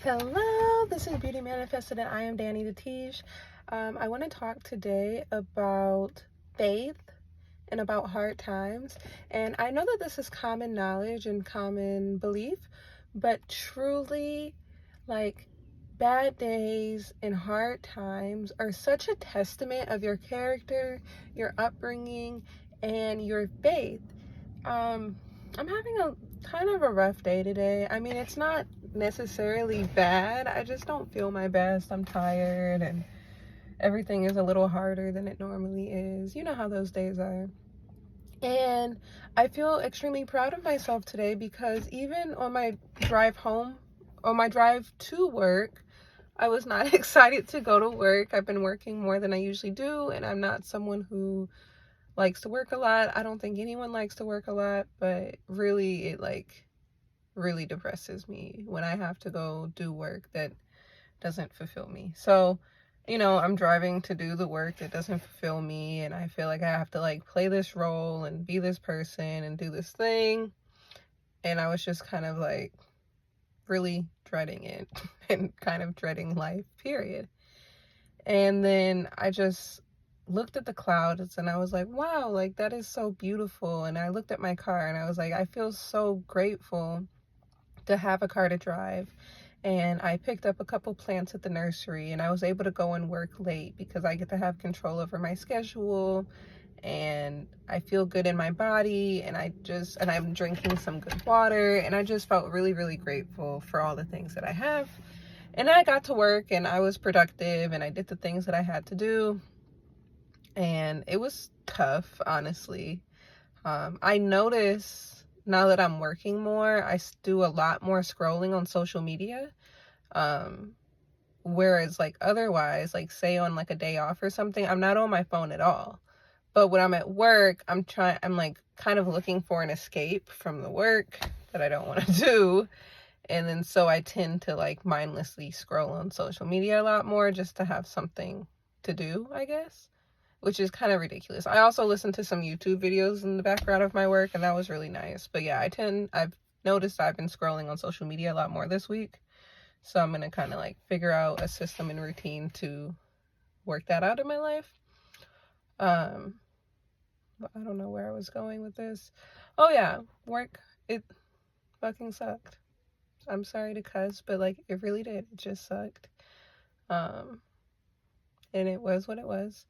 Hello, this is Beauty Manifested and I am Danny the Tiege. I want to talk today about faith and about hard times. And I know that this is common knowledge and common belief, but truly, like, bad days and hard times are such a testament of your character, your upbringing, and your faith. I'm having a kind of a rough day today. I mean, it's not necessarily bad. I just don't feel my best. I'm tired and everything is a little harder than it normally is. You know how those days are. And I feel extremely proud of myself today because even on my drive home, on my drive to work, I was not excited to go to work. I've been working more than I usually do, and I'm not someone who likes to work a lot. I don't think anyone likes to work a lot, but really it really depresses me when I have to go do work that doesn't fulfill me. So, I'm driving to do the work that doesn't fulfill me, and I feel like I have to play this role and be this person and do this thing. And I was just kind of really dreading it and kind of dreading life, period. And then I just looked at the clouds and I was like, wow, that is so beautiful. And I looked at my car and I was like, I feel so grateful to have a car to drive. And I picked up a couple plants at the nursery and I was able to go and work late because I get to have control over my schedule and I feel good in my body, and I'm drinking some good water, and I just felt really, really grateful for all the things that I have. And I got to work and I was productive and I did the things that I had to do. And it was tough, honestly. I notice now that I'm working more, I do a lot more scrolling on social media. Whereas otherwise, say on a day off or something, I'm not on my phone at all. But when I'm at work, I'm kind of looking for an escape from the work that I don't want to do. And then so I tend to mindlessly scroll on social media a lot more just to have something to do, I guess, which is kind of ridiculous. I also listen to some YouTube videos in the background of my work, and that was really nice. But yeah, I've noticed I've been scrolling on social media a lot more this week. So I'm going to kind of figure out a system and routine to work that out in my life. But I don't know where I was going with this. Oh yeah, work, it fucking sucked. I'm sorry to cuss, but it really did. It just sucked. And it was what it was.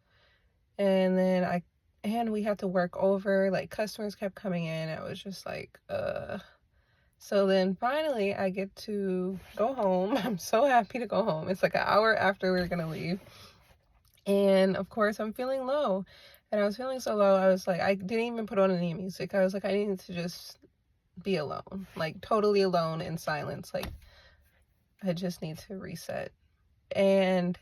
And then we had to work over, customers kept coming in. I was just So then finally I get to go home. I'm so happy to go home. It's an hour after we were gonna leave. And of course I'm feeling low. And I was feeling so low, I was I didn't even put on any music. I was I needed to just be alone, totally alone in silence. I just need to reset. And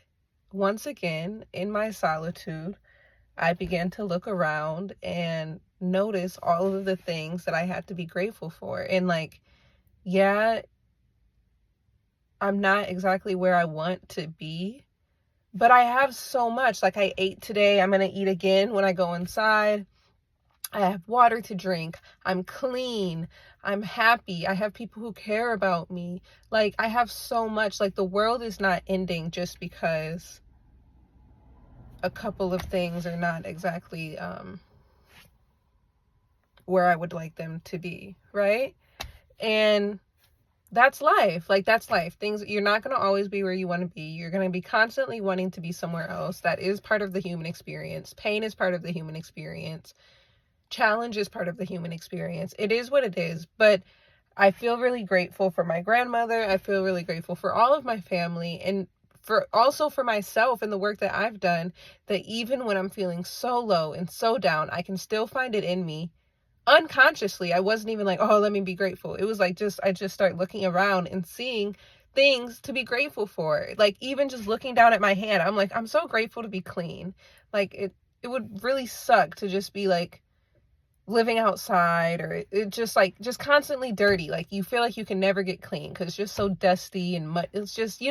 once again, in my solitude, I began to look around and notice all of the things that I had to be grateful for. And yeah, I'm not exactly where I want to be, but I have so much. I ate today. I'm going to eat again when I go inside. I have water to drink. I'm clean. I'm happy. I have people who care about me. I have so much. The world is not ending just because a couple of things are not exactly where I would like them to be, right? And that's life. That's life. You're not going to always be where you want to be. You're going to be constantly wanting to be somewhere else. That is part of the human experience. Pain is part of the human experience. Challenge is part of the human experience. It is what it is. But I feel really grateful for my grandmother. I feel really grateful for all of my family, and also for myself and the work that I've done, that even when I'm feeling so low and so down, I can still find it in me. Unconsciously, I wasn't even oh, let me be grateful. It was I just start looking around and seeing things to be grateful for. Even just looking down at my hand, I'm I'm so grateful to be clean. It would really suck to just be living outside, or it just constantly dirty. You feel you can never get clean because it's just so dusty and mud. It's just,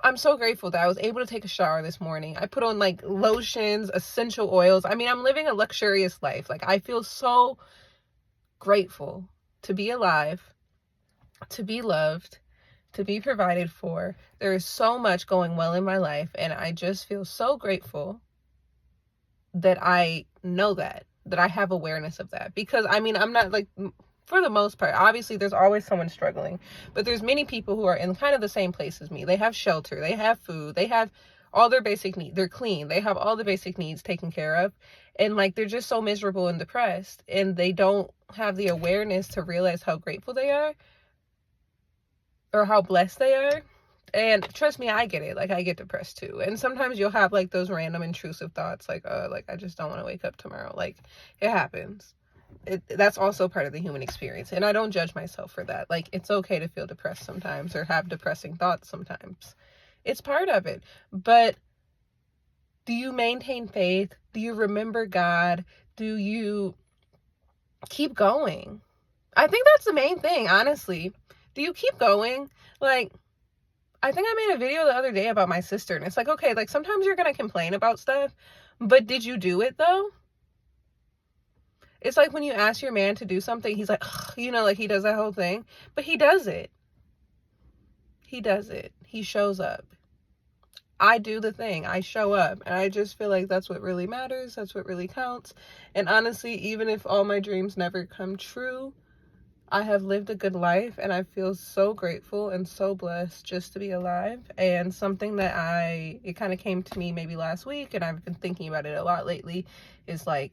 I'm so grateful that I was able to take a shower this morning. I put on lotions, essential oils. I mean, I'm living a luxurious life. I feel so grateful to be alive, to be loved, to be provided for. There is so much going well in my life, and I just feel so grateful that I know that I have awareness of that. Because I mean, I'm not like, for the most part, obviously there's always someone struggling, but there's many people who are in kind of the same place as me. They have shelter, they have food, they have all their basic needs, they're clean, they have all the basic needs taken care of, and like they're just so miserable and depressed, and they don't have the awareness to realize how grateful they are or how blessed they are. And trust me, I get it. Like, I get depressed too. And sometimes you'll have like those random intrusive thoughts, like I just don't want to wake up tomorrow. Like, it happens. That's also part of the human experience. And I don't judge myself for that. Like, it's okay to feel depressed sometimes or have depressing thoughts sometimes. It's part of it. But do you maintain faith? Do you remember God? Do you keep going? I think that's the main thing, honestly. Do you keep going? Like, I think I made a video the other day about my sister, and it's like, okay, like sometimes you're going to complain about stuff, but did you do it though? It's like when you ask your man to do something, he's like, you know, like he does that whole thing, but he does it. He does it. He shows up. I do the thing. I show up, and I just feel like that's what really matters. That's what really counts. And honestly, even if all my dreams never come true, I have lived a good life, and I feel so grateful and so blessed just to be alive. And something that it kind of came to me maybe last week, and I've been thinking about it a lot lately, is like,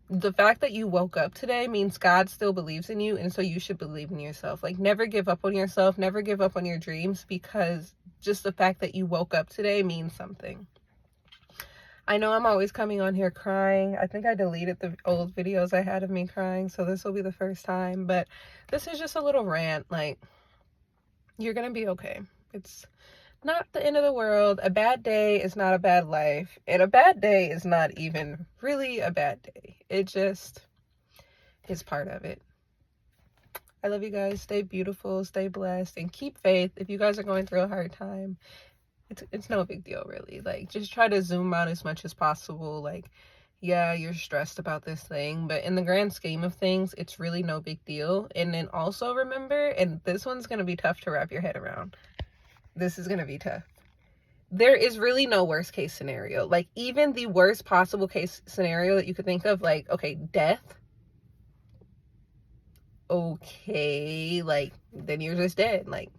the fact that you woke up today means God still believes in you, and so you should believe in yourself. Like, never give up on yourself, never give up on your dreams, because just the fact that you woke up today means something. I know I'm always coming on here crying. I think I deleted the old videos I had of me crying, so this will be the first time. But this is just a little rant. Like, you're going to be okay. It's not the end of the world. A bad day is not a bad life. And a bad day is not even really a bad day. It just is part of it. I love you guys. Stay beautiful, stay blessed, and keep faith. If you guys are going through a hard time, it's no big deal, really. Like, just try to zoom out as much as possible. Like, yeah, you're stressed about this thing, but in the grand scheme of things, it's really no big deal. And then also remember, and this one's going to be tough to wrap your head around. This is going to be tough. There is really no worst case scenario. Like, even the worst possible case scenario that you could think of, like, okay, death. Okay, like, then you're just dead. Like,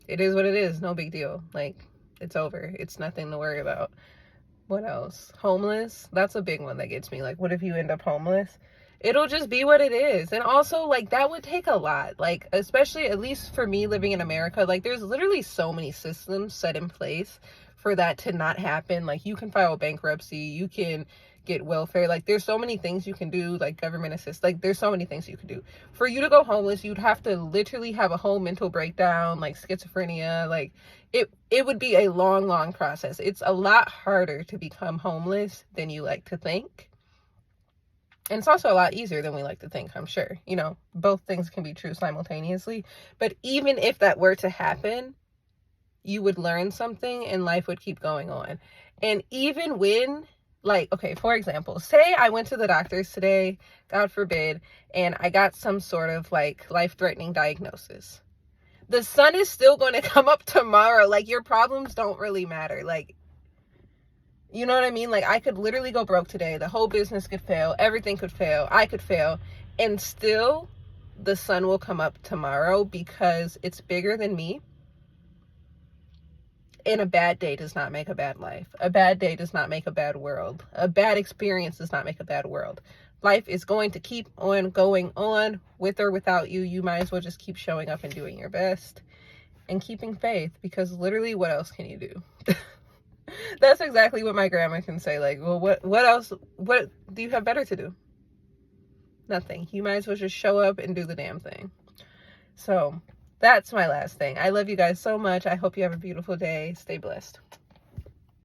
it is what it is. No big deal. Like, it's over. It's nothing to worry about. What else? Homeless. That's a big one that gets me. Like, what if you end up homeless? It'll just be what it is. And also, like, that would take a lot. Like, especially, at least for me living in America, like, there's literally so many systems set in place for that to not happen. Like, you can file bankruptcy. You can get welfare. Like, there's so many things you can do, like government assist. Like, there's so many things you can do. For you to go homeless, you'd have to literally have a whole mental breakdown, like schizophrenia. Like, it would be a long process. It's a lot harder to become homeless than you like to think. And it's also a lot easier than we like to think, I'm sure. You know, both things can be true simultaneously. But even if that were to happen, you would learn something and life would keep going on. And even when, like, okay, for example, say I went to the doctors today, God forbid, and I got some sort of like life-threatening diagnosis. The sun is still going to come up tomorrow. Like, your problems don't really matter. Like, you know what I mean? Like, I could literally go broke today. The whole business could fail. Everything could fail. I could fail. And still, the sun will come up tomorrow because it's bigger than me. And a bad day does not make a bad life. A bad day does not make a bad world. A bad experience does not make a bad world. Life is going to keep on going on with or without you. You might as well just keep showing up and doing your best and keeping faith, because literally, what else can you do? That's exactly what my grandma can say. Like, well, what else? What do you have better to do? Nothing. You might as well just show up and do the damn thing. So that's my last thing. I love you guys so much. I hope you have a beautiful day. Stay blessed.